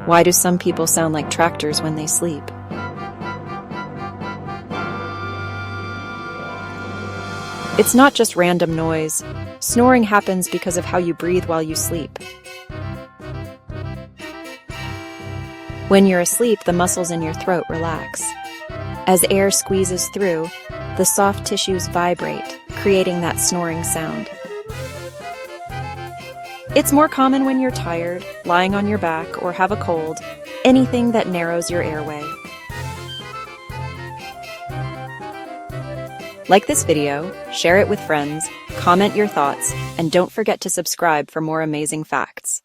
Why do some people sound like tractors when they sleep? It's not just random noise. Snoring happens because of how you breathe while you sleep. When you're asleep, the muscles in your throat relax. As air squeezes through, the soft tissues vibrate, creating that snoring sound. It's more common when you're tired, lying on your back, or have a cold, anything that narrows your airway. Like this video, share it with friends, comment your thoughts, and don't forget to subscribe for more amazing facts.